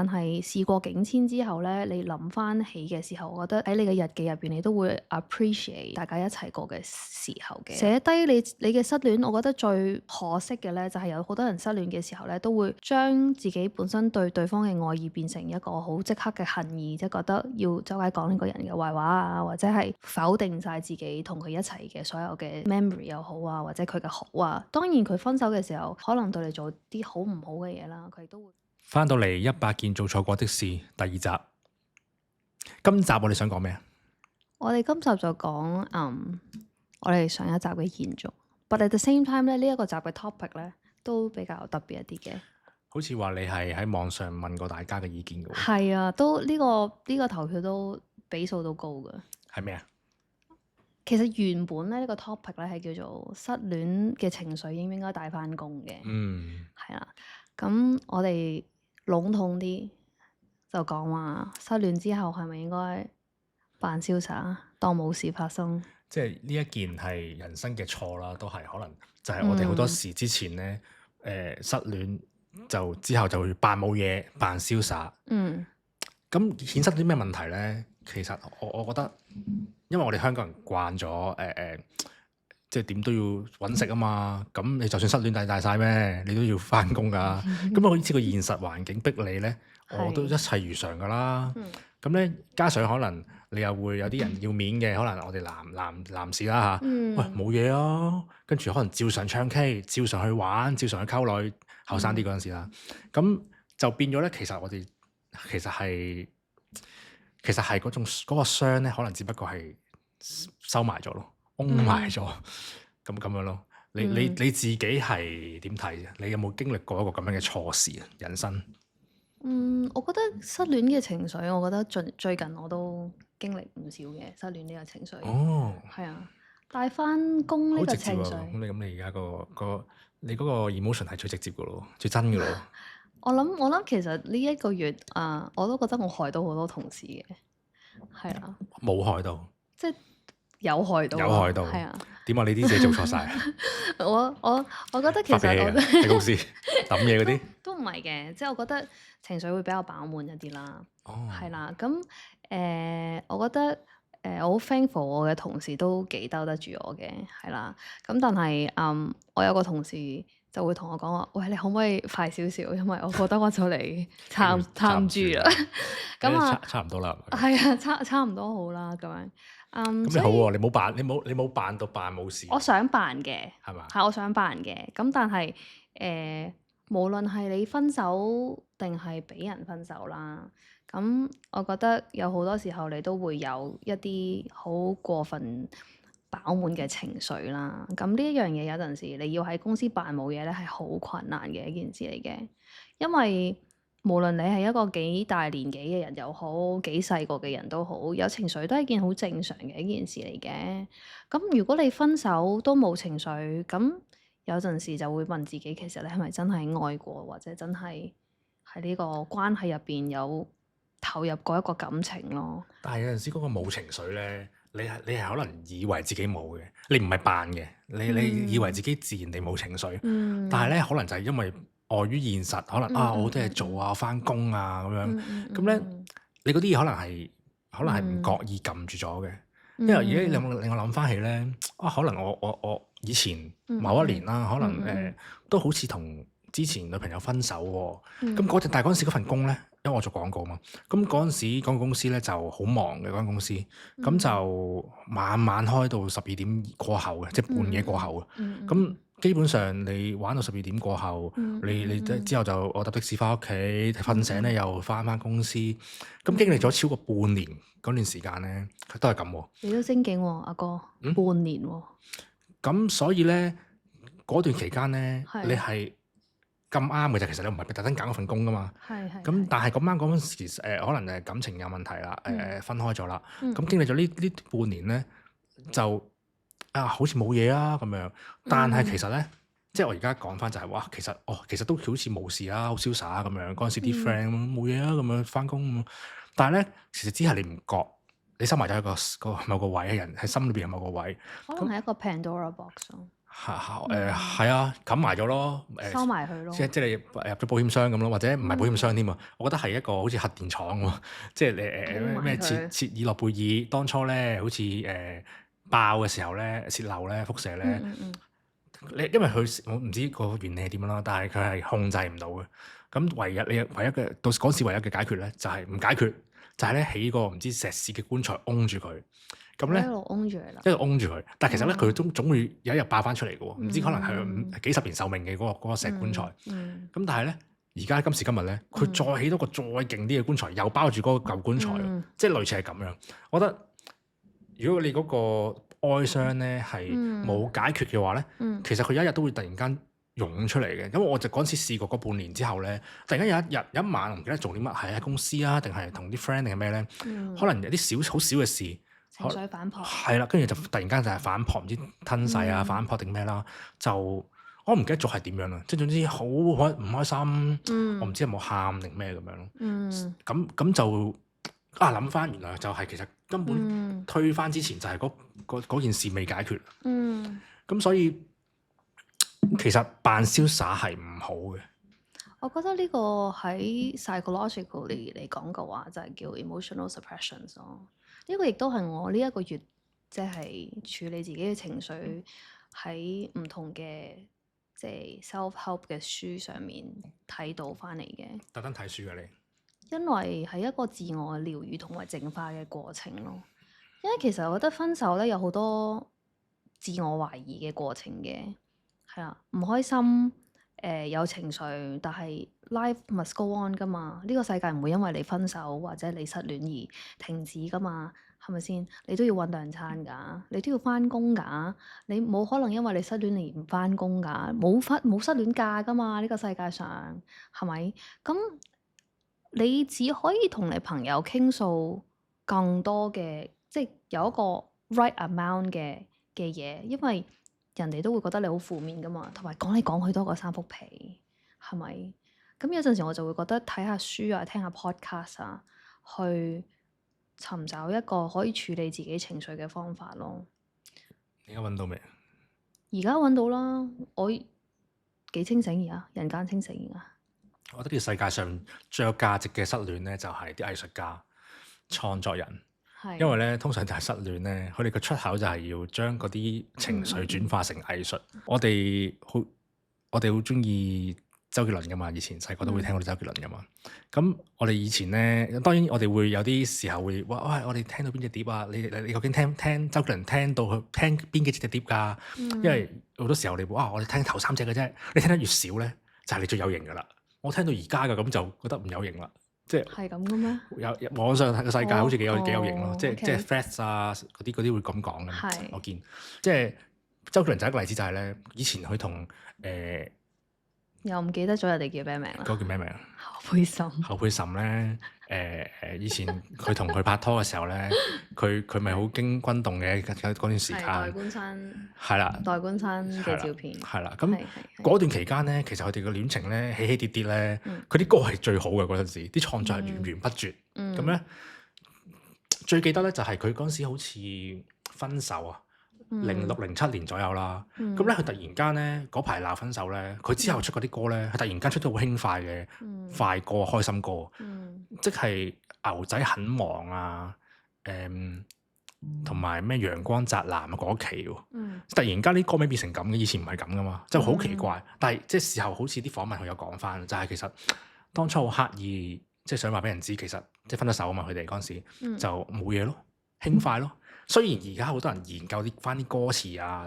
但係事過境遷之後咧，你諗翻起嘅時候，我覺得喺你嘅日記入邊，你都會 appreciate 大家一齊過嘅時候嘅。寫低你嘅失戀，我覺得最可惜嘅咧，就係有好多人失戀嘅時候咧，都會將自己本身對對方嘅愛意變成一個好即刻嘅恨意，即係覺得要周街講呢個人嘅壞話啊，或者係否定晒自己同佢一齊嘅所有嘅 memory 又好啊，或者佢嘅好啊。當然佢分手嘅時候，可能對你做啲好唔好嘅嘢啦，佢都會。翻到嚟100件做錯過的事第2集，今集我哋想講咩啊？我哋今集就講我哋上一集嘅延續，but at the same time 咧，呢一個集嘅 topic 咧都比較特別一啲嘅。好似話你係喺網上問過大家嘅意見嘅喎。係啊，都呢個投票都比數都高嘅。係咩啊？其實原本咧呢個 topic 咧係叫做失戀嘅情緒應唔應該帶返工嘅。係啦，咁我哋籠統啲就講話失戀之後係咪應該扮瀟灑，當冇事發生？即係呢一件係人生嘅錯啦，都係可能就係我哋好多時之前咧，失戀就之後就會扮冇嘢，扮瀟灑。咁衍生啲咩問題咧？其實我覺得，因為我哋香港人慣咗即係點都要揾食啊嘛。咁你就算失戀大晒咩，你都要翻工噶。咁好似個現實環境逼你咧，我都一切如常噶啦。咁咧加上可能你又會有啲人要面嘅，可能我哋男士啦嚇，喂冇嘢啊，跟住可能照常唱 K，照常去玩，照常去溝女，後生啲嗰陣時啦。咁就變咗咧，其實我哋其實係嗰種嗰個傷咧，可能只不過係收埋咗咯，擁埋咗咁樣咯。你自己係點睇？你有冇經歷過一個咁樣嘅錯事啊？人生？我覺得失戀嘅情緒，我覺得最近我都經歷唔少嘅失戀呢個情緒。係啊，帶返工呢個情緒。咁你而家你嗰個 emotion 係最直接嘅咯，最真嘅咯。我諗其實呢一個月我都覺得我害到好多同事嘅。係啊。冇害到。即係有害到。有害到。係啊。點啊？你啲嘢做錯晒。我覺得其實我喺公司抌嘢嗰啲都唔係嘅，即係我覺得情緒會比較飽滿一啲啦。係啦，咁我覺得我好 thankful 我嘅同事都幾兜得住我嘅，係啦。咁但係我有個同事就會同我講話，喂，你可唔可以快少少？因為我覺得我就嚟撐唔住啦。咁啊，差唔多啦。係啊，差唔多好啦，咁樣。咁你好喎，你冇扮到扮冇事。我想扮嘅，係嘛？係我想扮嘅。咁但係無論係你分手定係俾人分手啦，咁我覺得有好多時候你都會有一啲好過分飽滿嘅情緒啦。咁呢一樣嘢有陣時你要喺公司扮冇嘢咧，係好困難嘅一件事嚟嘅，因為無論你係一個幾大年紀嘅人又好，幾細個嘅人都好，有情緒都係一件好正常嘅一件事嚟嘅。咁如果你分手都冇情緒，咁有陣時就會問自己，其實你係咪真係愛過，或者真係喺呢個關係入邊有投入過一個感情咯？但係有陣時嗰個冇情緒咧，你係可能以為自己冇嘅，你唔係扮嘅，你以為自己自然地冇情緒，但係咧可能就係因為礙於現實，可能我好多嘢做啊，返工啊咁樣，咁咧你嗰啲嘢可能係唔覺意撳住咗嘅。因為而家令我諗翻起咧，可能我以前某一年啦，可能都好似同之前女朋友分手喎。咁但係嗰陣時嗰份工咧，因為我做廣告嘛，咁嗰陣時廣告公司咧就好忙嘅嗰間公司，咁就晚晚開到12點過後嘅，即係半夜過後嘅。咁基本上你玩到12點過後，你之後就我搭的士翻屋企，瞓醒咧又翻公司。咁經歷咗超過半年嗰段時間咧，佢都係咁喎。你都精警喎，阿哥，半年喎。咁所以咧嗰段期間咧，你係咁啱嘅啫。其實你唔係特登揀嗰份工噶嘛。咁但係咁啱嗰陣時可能感情有問題啦，分開咗啦。咁經歷咗呢半年咧，就好似冇嘢啊咁樣。但係其實咧，即係我而家講翻就係話，其實都好似冇事啦，好瀟灑咁樣。嗰陣時啲 friend 冇嘢啊咁樣翻工。但係咧，其實只係你唔覺，你收埋咗一個某個位嘅人喺心裏邊有某個位，可能係一個 Pandora box 咯。係啊，冚埋咗咯，收埋佢咯。即係你入咗保險箱咁咯，或者唔係保險箱添啊？我覺得係一個好似核電廠喎，即係你咩切爾諾貝爾當初咧，好似爆嘅時候咧，泄漏咧，輻射咧，你因為佢我唔知個原理係點樣啦，但係佢係控制唔到嘅。咁唯一嘅到嗰時唯一嘅解決咧，就係唔解決，就係咧起個唔知石屎嘅棺材擁住佢。咁咧一路擁住佢啦，一路擁住佢，但係其實咧佢總會有一日爆翻出嚟嘅喎，唔知可能係幾十年壽命嘅嗰個石棺材。咁但係咧，而家今時今日咧，佢再起多個再勁啲嘅棺材，又包住嗰個舊棺材，即係類似係咁樣。我覺得如果你嗰個哀傷咧係冇解決嘅話咧，其實佢有一日都會突然間湧出嚟嘅。因為我就嗰陣時試過嗰半年之後咧，突然間有一晚我唔記得做啲乜，係喺公司啊，定係同啲 friend 定係咩咧？可能有啲好少嘅事。情緒反撲係啦，跟住就突然間就係反撲，唔知吞噬啊、反撲定咩啦，就我唔記得咗係點樣啦。即係總之好唔開心，我唔知有冇喊定咩咁樣咯。咁就諗翻，原來就係其實根本推翻之前就係嗰件事未解決。咁所以其實扮瀟灑係唔好嘅。我覺得呢個喺 psychologically 嚟講嘅話，就係叫 emotional suppression 咯。呢個亦都係我呢一個月即係處理自己嘅情緒喺唔同嘅即係 self-help 嘅書上面睇到翻嚟嘅。特登睇書嘅你？因為係一個自我療愈同埋淨化嘅過程咯。因為其實我覺得分手咧有好多自我懷疑嘅過程嘅，係啊，唔開心。有情緒，但係 life must go on 噶嘛？呢個世界唔會因為你分手或者你失戀而停止噶嘛？係咪先？你都要揾兩餐㗎，你都要翻工㗎。你冇可能因為你失戀而唔翻工㗎，冇失戀假㗎嘛？呢個世界上係咪？咁你只可以同你朋友傾訴更多嘅，即係有一個 right amount 嘅嘢，因為人哋都會覺得你好負面噶嘛，同埋講嚟講去多過三幅皮，係咪？咁有陣時我就會覺得睇下書啊，聽下 podcast 啊，去尋找一個可以處理自己情緒嘅方法咯。而家揾到未？而家揾到啦，我幾清醒而家，人間清醒而家。我覺得呢個世界上最有價值嘅失戀咧，就係啲藝術家、創作人。因為咧，通常就係失戀咧，佢哋個出口就係要將嗰啲情緒轉化成藝術。我哋好中意周杰倫噶嘛，以前細個都會聽過周杰倫噶嘛。咁我哋以前咧，當然我哋會有啲時候會話，喂，我哋聽到邊隻碟啊？你究竟聽周杰倫聽到佢聽邊幾隻碟㗎？因為好多時候你會我哋聽頭3隻嘅啫。你聽得越少咧，就係你最有型噶啦。我聽到而家嘅咁就覺得唔有型啦。即係咁嘅咩？有網上個世界好似幾有型咯，即係 Threads 啊嗰啲會咁講嘅。我見即係周杰倫就一個例子，就係咧，以前佢同又唔記得咗人哋叫咩名啦？嗰個叫咩名？侯佩岑。侯佩岑咧，以前佢同佢拍拖嘅時候咧，佢咪好驚轟動嘅嗰段時間。代官山。係啦。代官山嘅照片。係啦，咁嗰段期間咧，其實佢哋嘅戀情咧起起跌跌咧，佢啲歌係最好嘅嗰陣時，啲創作係源源不絕。咁咧最記得咧就係佢嗰陣時好似分手啊。06、07年左右啦，咁咧佢突然間咧嗰排鬧分手咧，佢之後出嗰啲歌咧，佢突然間出到好輕快嘅快歌、開心歌，即係牛仔很忙啊，同埋咩陽光宅男啊嗰期喎，突然間啲歌名變成咁嘅，以前唔係咁噶嘛，就好奇怪。但係即係事後好似啲訪問佢有講翻，就係其實當初好刻意即係想話俾人知，其實即係分咗手啊嘛，佢哋嗰陣時就冇嘢咯，輕快咯。雖然而家好多人研究翻啲歌詞啊，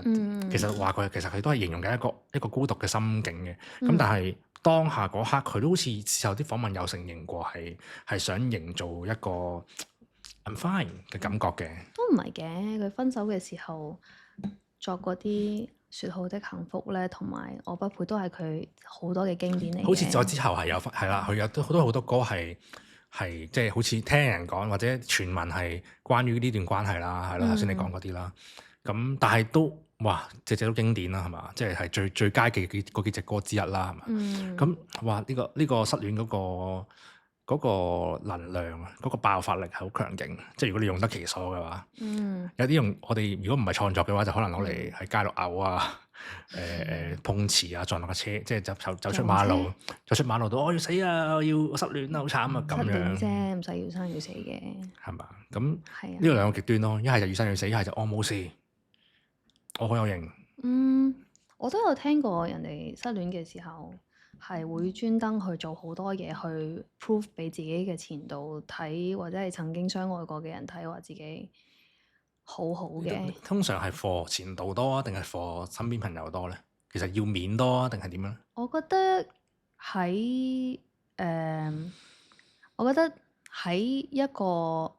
其實話佢其實佢都係形容緊一個孤獨嘅心境嘅。咁但係當下嗰刻，佢都好似事後啲訪問有承認過係想營造一個 I'm fine 嘅感覺嘅。都唔係嘅，佢分手嘅時候作嗰啲説好的幸福咧，同埋我不配都係佢好多嘅經典嚟嘅。好似再之後係啦，佢有好多歌係即係好似聽人講或者傳聞係關於呢段關係啦，係咯，頭先你講嗰啲啦。咁但係都哇，隻隻都經典啦，係嘛？即係最佳嘅嗰幾隻歌之一啦，係嘛？咁哇，呢個失戀嗰個能量啊，嗰個爆發力係好強勁。即係如果你用得其所嘅話，有啲我哋如果唔係創作嘅話，就可能攞嚟喺街度嘔啊，碰瓷啊，撞落架車，即係走出馬路，走出馬路都我要死啊！我失戀啊，好慘啊咁樣。失戀啫，唔使要生要死嘅。係嘛？咁呢個兩個極端咯，一係就要生要死，一係就我冇事，我好有型。我都有聽過人哋失戀嘅時候係會專登去做好多嘢去 prove 俾自己嘅前度睇，或者係曾經相愛過嘅人睇，話自己好好嘅。通常係 for 前度多啊，定係 for 身邊朋友多咧？其實要面多啊，定係點樣？我覺得喺一個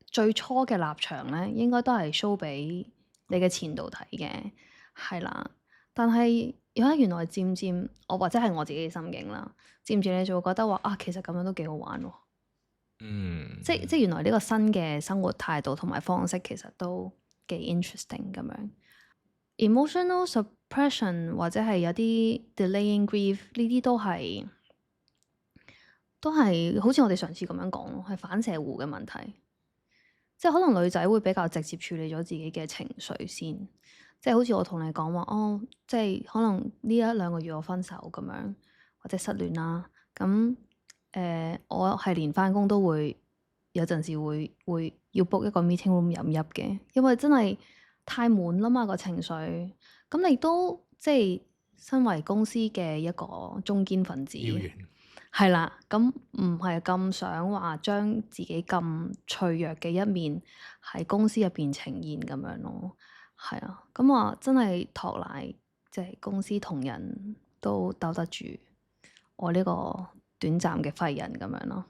最初嘅立場咧，應該都係 show 俾你嘅前度睇嘅，係啦。但係原來漸漸，或者係我自己嘅心境啦，漸漸你就會覺得話啊，其實咁樣都幾好玩喎。即原來呢個新嘅生活態度同埋方式其實都幾 interesting 咁樣。Emotional suppression 或者係有啲 delaying grief 呢啲都係好似我哋上次咁樣講咯，係反射弧嘅問題。即係可能女仔會比較直接處理咗自己嘅情緒先，即係好似我同你講話，即係可能呢一兩個月我分手咁樣，或者失戀啦。咁我係連返工都會有陣時會要 book 一個 meeting room 飲泣嘅，因為真係太滿啦嘛個情緒。咁你都即係身為公司嘅一個中堅分子，係啦，咁唔係咁想話將自己咁脆弱嘅一面喺公司入邊呈現咁樣咯。係啊，咁我真係托賴，即係公司同仁都兜得住我呢個短暫嘅廢人咁樣咯。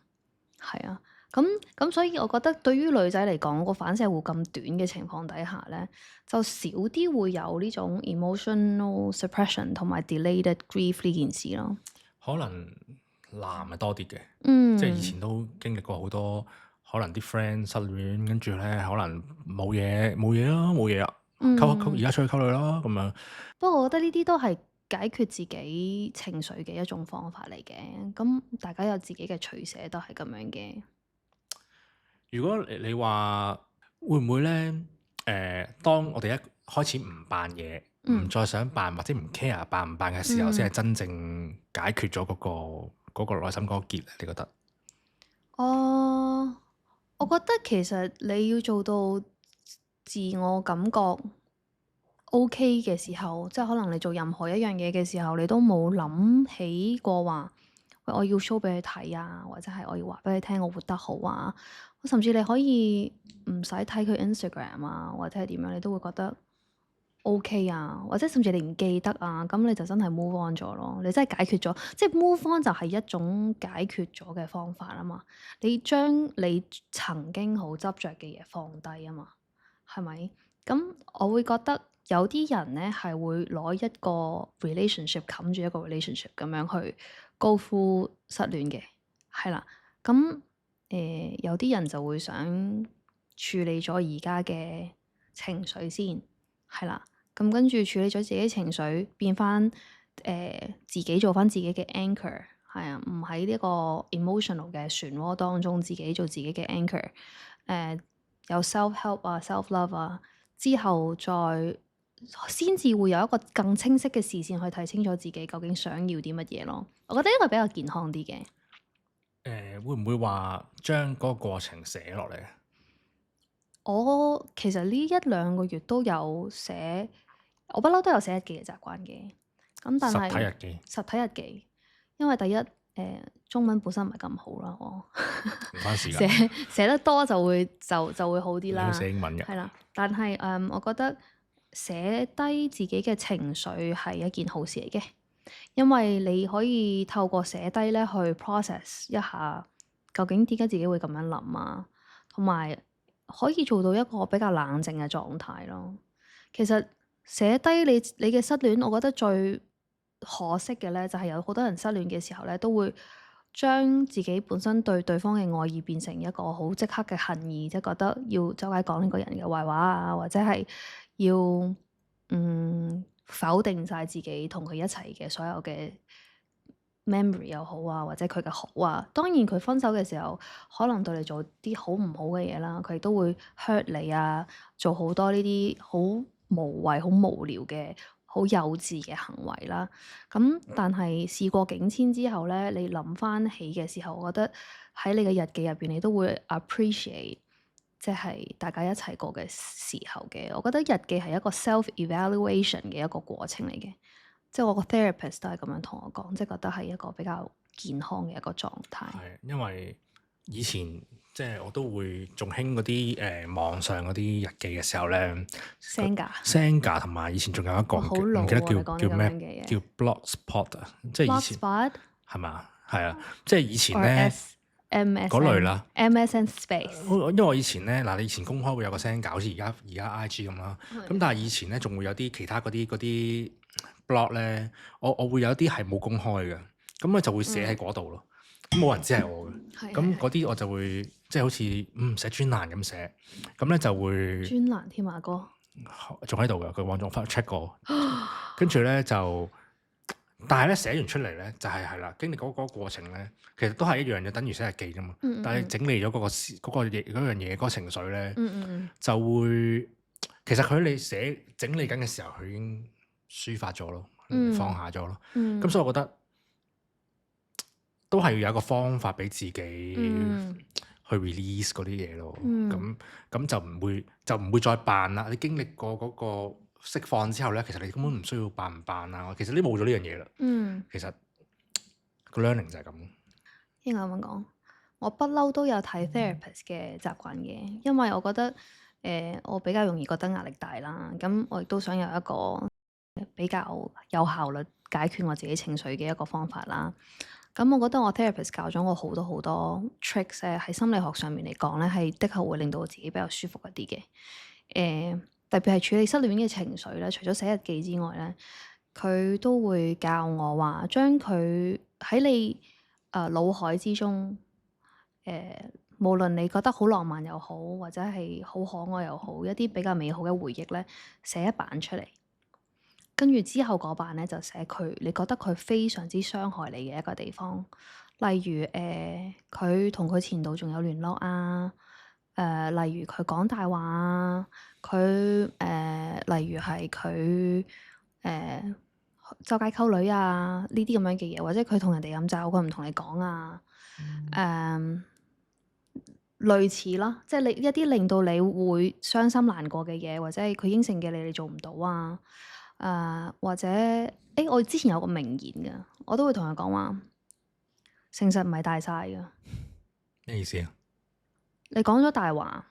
係啊，咁所以我覺得對於女仔嚟講，個反射弧咁短嘅情況底下咧，就少啲會有呢種 emotional suppression 同埋 delayed grief 呢件事咯。可能男係多啲嘅，即係以前都經歷過好多，可能啲 friend 失戀，跟住咧可能冇嘢啊，溝而家出去溝女啦咁樣。不過我覺得呢啲都係解決自己情緒嘅一種方法嚟嘅，咁大家有自己嘅取捨都係咁樣嘅。如果你話會唔會咧？當我哋一開始唔扮嘢，唔再想扮或者唔 care 扮唔扮嘅時候，先係真正解決咗嗰個內心嗰個結。你覺得？我覺得其實你要做到自我感覺 OK 嘅時候，即係可能你做任何一樣嘢嘅時候，你都冇諗起過話，喂，我要 show 俾佢睇啊，或者係我要話俾佢聽我活得好啊。甚至你可以唔使睇佢 Instagram 啊，或者係點樣，你都會覺得 OK 啊，或者甚至你唔記得啊，咁你就真係 move on 咗咯。你真係解決咗，即係 move on 就係一種解決咗嘅方法啊嘛。你將你曾經好執着嘅嘢放低啊嘛，係咪？咁我會覺得有啲人咧係會攞一個 relationship 冚住一個 relationship 咁樣去 go through 失戀嘅，係啦。咁有啲人就會想處理咗而家嘅情緒先，係啦。咁跟住處理咗自己情緒，變翻自己做翻自己嘅 anchor，係啊，唔喺呢個 emotional 嘅漩渦當中，自己做自己嘅 anchor。有 self help 啊，self love 啊，之後再先至會有一個更清晰嘅視線去睇清楚自己究竟想要啲乜嘢咯。我覺得呢個比較健康啲嘅。會唔會話將嗰個過程寫落嚟？我其實呢一兩個月都有寫，我不嬲都有寫日記嘅習慣嘅。咁但係實體日記，因為第一中文本身唔係咁好啦，我唔關事㗎。寫得多就會好啲啦。你寫英文嘅。係啦，但係我覺得寫低自己嘅情緒係一件好事嚟嘅，因為你可以透過寫低咧去 process 一下究竟點解自己會咁樣諗啊，同埋可以做到一個比較冷靜嘅狀態咯。其實寫低你嘅失戀，我覺得最可惜嘅咧，就係有好多人失戀嘅時候咧，都會將自己本身對對方嘅愛意變成一個好即刻嘅恨意，即係覺得要周街講呢個人嘅壞話啊，或者係要否定晒自己同佢一齊嘅所有嘅 memory 又好啊，或者佢嘅好啊。當然佢分手嘅時候，可能對你做啲好唔好嘅嘢啦，佢亦都會 hurt 你啊，做好多呢啲好無謂、好無聊嘅好幼稚嘅行為啦。咁但係事過境遷之後咧，你諗翻起嘅時候，我覺得喺你嘅日記入邊，你都會 appreciate 即係大家一齊過嘅時候嘅。我覺得日記係一個 self-evaluation 嘅一個過程嚟嘅，即係我個 therapist 都係咁樣同我講，即係覺得係一個比較健康嘅一個狀態。係，因為以前即係我都會仲興嗰啲網上嗰啲日記嘅時候咧 Xanga 同埋以前仲有一個唔記得叫咩叫 Blogspot 啊，即係以前係嘛？係啊，即係以前咧嗰類啦 MSN Space。因為我以前咧嗱，你以前公開會有個 Xanga，好似而家 IG 咁啦。咁但係以前咧仲會有啲其他嗰啲 blog 咧，我會有啲係冇公開嘅，咁咧就會寫喺嗰度咯。咁冇人知係我嘅，咁嗰啲我就會即係好似寫專欄咁寫，咁咧就會專欄添啊哥，仲喺度嘅，佢往咗翻 check 過，跟住咧就，但係咧寫完出嚟咧就係啦，經歷嗰個過程咧，其實都係一樣嘅，等於寫日記啫嘛。但係整理咗嗰樣嘢嗰個情緒咧，就會其實佢你整理緊嘅時候，佢已經抒發咗咯，放下咗咯。咁所以我覺得都係要有一個方法俾自己去 release 嗰啲嘢咯。咁就唔會再扮啦。你經歷過嗰個釋放之後咧，其實你根本唔需要扮唔扮啊。其實你冇咗呢樣嘢啦。其實個 learning 就係咁。應該咁講，我不嬲都有睇 therapist 嘅習慣嘅，因為我覺得我比較容易覺得壓力大啦。咁我亦都想有一個比較有效率解決我自己情緒嘅一個方法啦。咁我覺得我 therapist 教咗我好多 tricks 咧，喺心理學上面嚟講咧，係的確會令到我自己比較舒服一啲嘅。特別係處理失戀嘅情緒咧，除咗寫日記之外咧，佢都會教我話將佢喺你腦海之中，無論你覺得好浪漫又好，或者係好可愛又好，一啲比較美好嘅回憶咧，寫一版出嚟。跟住之後嗰版咧就寫你覺得佢非常之傷害你嘅一個地方，例如佢同佢前度仲有聯絡啊，例如佢講大話啊，例如係佢周街溝女啊呢啲咁樣嘅嘢，或者佢同人哋飲酒佢唔同你講啊，類似啦，即係一啲令到你會傷心難過嘅嘢，或者係佢應承嘅你做唔到啊。或者我之前有個名言㗎，我都會同佢講話，誠實唔係大晒㗎。咩意思啊？你講咗大話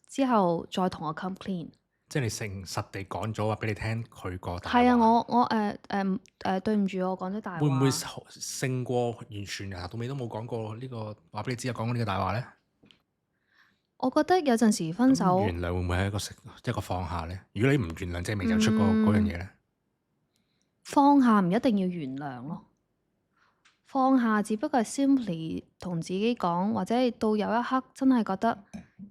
之後，再同我 come clean，即係你誠實地講咗話俾你聽佢個大話。係啊，我對唔住，我講咗大話。會唔會勝過完全由頭到尾都冇講過呢個話俾你知啊？講過呢個大話咧？我覺得有陣時分手原諒會唔會係一個放下咧？如果你唔原諒，即係未走出嗰樣嘢咧？放下唔一定要原諒咯，放下只不過係 simply 同自己講，或者係到有一刻真係覺得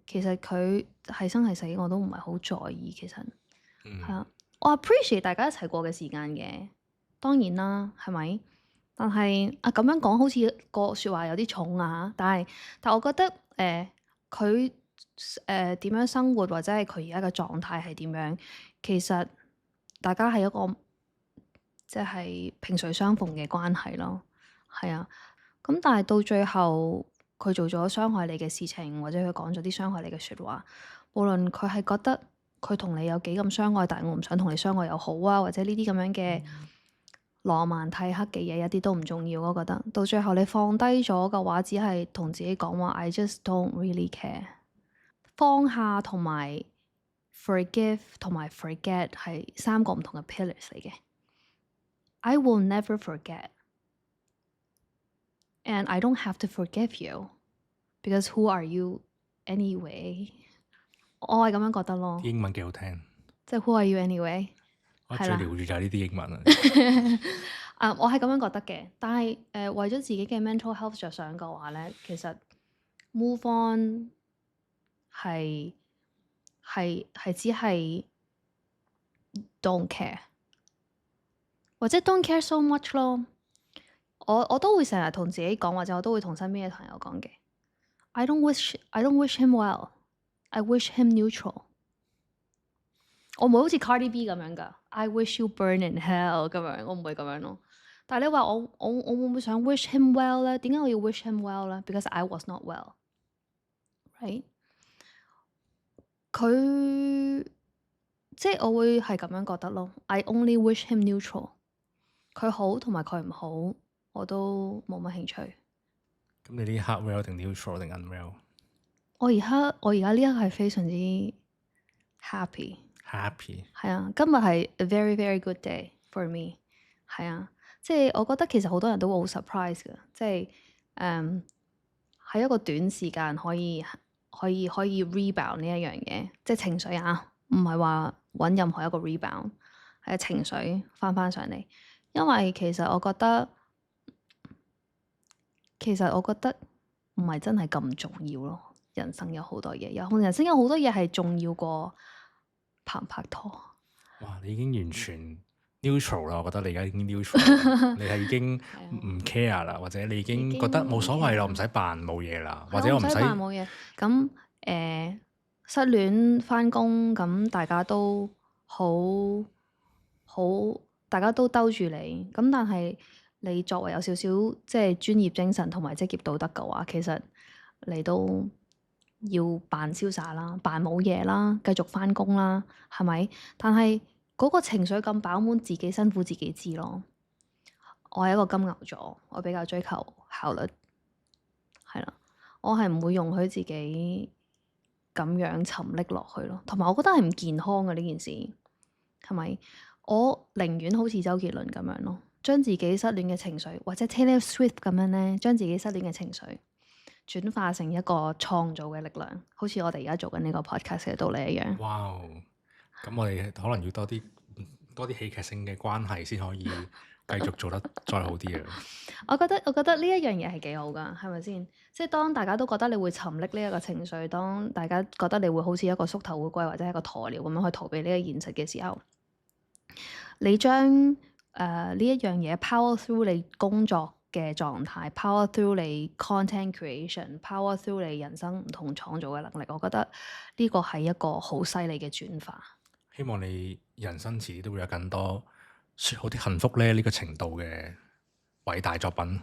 其實佢係生係死我都唔係好在意。其實係啊，我 appreciate 大家一齊過嘅時間嘅，當然啦，係咪？但係咁樣講好似個説話有啲重啊，但我覺得佢點樣生活，或者係佢而家嘅狀態係點樣，其實大家係一個即係萍水相逢嘅關係咯。係啊，咁但係到最後佢做咗傷害你嘅事情，或者佢講咗啲傷害你嘅説話，無論佢係覺得佢同你有幾咁相愛，但係我唔想同你相愛又好啊，或者呢啲咁樣嘅羅曼蒂克嘅嘢一啲都唔重要。我覺得到最後你放低咗嘅話，只係同自己講話 I just don't really care。放下同埋 forgive 同埋 forget 係三個唔同嘅 pillars 嚟嘅。I will never forget and I don't have to forgive you because who are you anyway？ 我係咁樣覺得咯。英文幾好聽，即係 who are you anyway？ 我最療愈就係呢啲英文啊。我係咁樣覺得嘅，但係為咗自己嘅 mental health 着想嘅話咧，其實 move on 係只係 don't care， 或者 don't care so much 咯。我都會成日同自己講，或者我都會同身邊嘅朋友講嘅。I don't wish him well. I wish him neutral。我唔會好似 Cardi B 咁樣㗎。I wish you burn in hell 咁樣，我唔會咁樣咯。但係你話我會唔會想 wish him well 咧？點解我要 wish him well 咧？Because I was not well，right？佢即係我會係咁樣覺得咯。I only wish him neutral。佢好同埋佢唔好，我都冇乜興趣。咁你呢刻 well 定 neutral 定 unwell？我而家呢一刻係非常之 happy。係啊，今日係 a very very good day for me。係啊，即係我覺得其實好多人都會好 surprise 嘅，即係喺一個短時間可以 rebound 呢一樣嘢，即係情緒啊，唔係話揾任何一個 rebound， 係情緒翻上嚟。因為其實我覺得唔係真係咁重要咯。人生有好多嘢，人生有好多嘢係重要過拍唔拍拖。哇！你已經完全 neutral 啦，我覺得你而家已經 neutral，你係已經唔 care 啦，或者你已經覺得冇所謂咯，唔使扮冇嘢啦，或者我唔使扮冇嘢。咁失戀返工，咁大家都大家都兜住你。咁但係你作為有少少即係專業精神同埋職業道德嘅話，其實你都要扮瀟灑啦，扮冇嘢啦，繼續返工啦，係咪？但係嗰個情緒咁飽滿，自己辛苦自己知咯。我係一個金牛座，我比較追求效率，係啦，我係唔會容許自己咁樣沉溺落去咯。同埋我覺得係唔健康嘅呢件事，係咪？我寧願好似周杰倫咁樣咯，將自己失戀嘅情緒，或者 Taylor Swift 咁樣咧，將自己失戀嘅情緒轉化成一個創造嘅力量，好似我哋而家做緊呢個 podcast 嘅道理一樣。哇！咁我哋可能要多啲戲劇性嘅關係先可以繼續做得再好啲啊！我覺得呢一樣嘢係幾好㗎，係咪先？即係當大家都覺得你會沉溺呢一個情緒，當大家覺得你會好似一個縮頭烏龜或者係一個鴕鳥咁樣去逃避呢個現實嘅時候，你將呢一樣嘢 power through 你工作嘅狀態 ，power through 你 content creation，power through 你人生唔同創造嘅能力，我覺得呢個係一個好犀利嘅轉化。希望你人生遲啲都會有更多説好啲幸福咧呢個程度嘅偉大作品。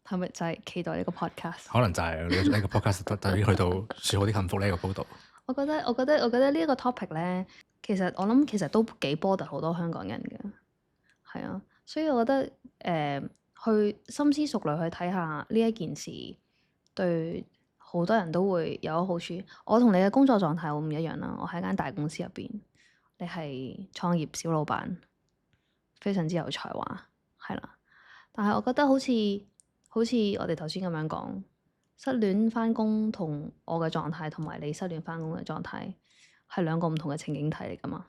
係咪就係期待呢個 podcast？可能就係呢個 podcast 都已經去到説好啲幸福呢個高度。我覺得呢一個 topic 咧，其實我諗其實都幾 bother 好多香港人嘅，係啊，所以我覺得去深思熟慮去睇下呢一件事，對好多人都會有好處。我同你嘅工作狀態好唔一樣啦，我喺間大公司入邊，你係創業小老闆，非常之有才華，係啦。但係我覺得好似我哋頭先咁樣講，失戀返工同我嘅狀態，同埋你失戀返工嘅狀態係兩個唔同嘅情景題嚟㗎嘛。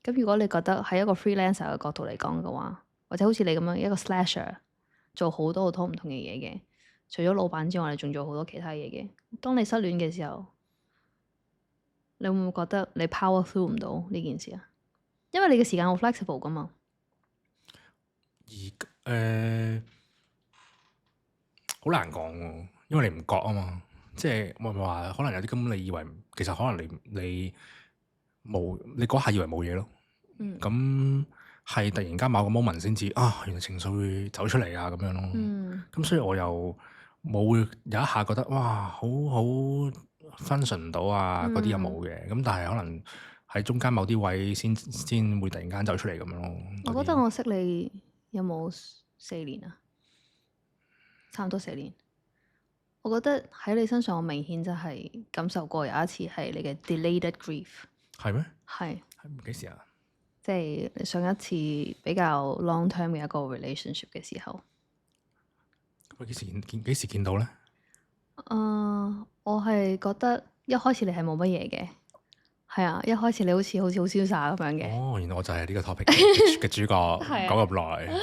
咁如果你覺得喺一個 freelancer 嘅角度嚟講嘅話，或者好似你咁樣一個 slasher 做好多唔同嘅嘢嘅，除咗老闆之外，你仲做好多其他嘢嘅。當你失戀嘅時候，你會唔會覺得你 power through 唔到呢件事啊？因為你嘅時間好 flexible 㗎嘛。好難講喎，因為你唔覺啊嘛，即係我咪話可能有啲根本你以為其實可能你冇你嗰下以為冇嘢咯，咁係突然間某個 moment 先知啊，原來情緒會走出嚟啊咁樣咯，咁所以我又冇有一下覺得哇好 function 唔到啊嗰啲又冇嘅，咁但係可能喺中間某啲位先會突然間走出嚟咁樣咯。我覺得我識你有冇4年啊？差唔多4年。我覺得喺你身上，我明顯就係感受過有一次係你嘅 delayed grief。係咩？係幾時啊？即係上一次比較 long term 嘅一個 relationship 嘅時候。喂，幾時見到咧？我係覺得一開始你係冇乜嘢嘅，係啊，一開始你好似好瀟灑咁樣嘅。哦，原來我就係呢個 topic 嘅主角，講咁耐。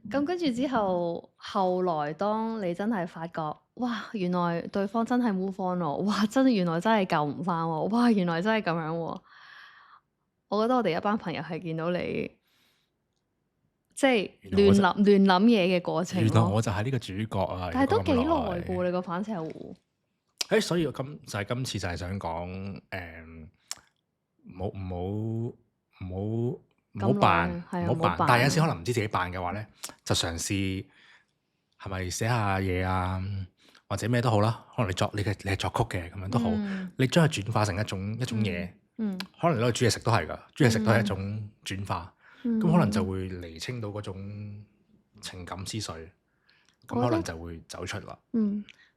咁跟住之後，後來當你真係發覺，哇，原來對方真係 move on 喎，哇，原來真係救唔返喎，哇，原來真係咁樣喎。我覺得我哋一班朋友係見到你，即係亂諗嘢嘅過程咯。原來我就係呢個主角啊！但係都幾耐嘅喎，你個反射弧。所以我今次就係想講，唔唔好咁扮，耐係啊唔好扮。唔好扮但係有陣時可能唔知自己扮嘅話咧，就嘗試係咪寫下嘢啊，或者咩都好啦。可能你係作曲嘅咁樣都好，你將佢轉化成一種嘢。可能攞去煮嘢食都係㗎，煮嘢食都係一種轉化。咁可能就會釐清到嗰種情感思緒，咁可能就會走出啦。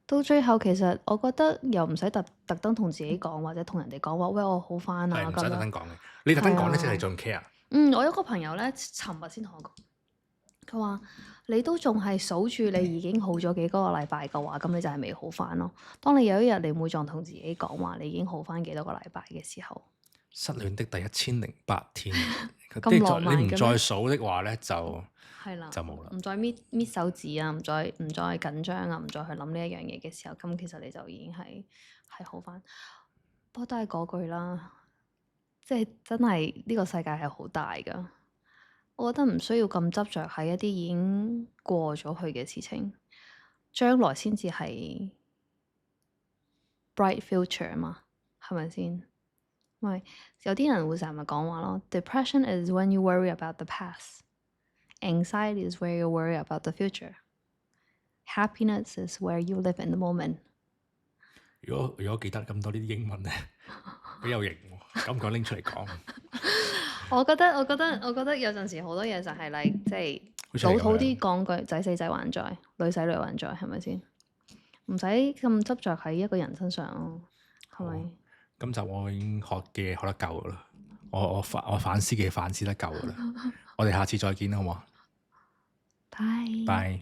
到最後其實我覺得又唔使特登同自己講，或者同人哋講話，喂我好返啊咁樣。係唔使特登講嘅，你特登講咧，即係仲 care。我有個朋友咧，尋日先同我講，佢話你都仲係數住你已經好咗幾多個禮拜嘅話，咁你就係未好返咯。當你有一日你每狀同自己講話，你已經好返幾多個禮拜嘅時候，失戀的第1008天，咁浪漫嘅咩？你唔再數的話咧，就係啦，就冇啦。唔再搣手指啊，唔再緊張啊，唔再去諗呢一樣嘢嘅時候，咁其實你就已經係好返。不過都係嗰句啦，即係真係呢個世界係好大㗎。我覺得唔需要咁執着喺一啲已經過咗去嘅事情，將來先至係 bright future 嘛，係咪先？喂，有啲人會成日講話咯，Depression is when you worry about the past，anxiety is where you worry about the future，happiness is where you live in the moment。如果記得咁多呢啲英文咧，幾有型喎，敢唔敢拎出嚟講？我覺得有陣時好多嘢就係即係老土啲講句，仔死仔還在，女死女還在，係咪先？唔使咁執着喺一個人身上咯，係咪？今集我已經學嘅嘢學得夠噶啦，我反思嘅反思得夠噶啦，我哋下次再見啦，好唔好？拜拜。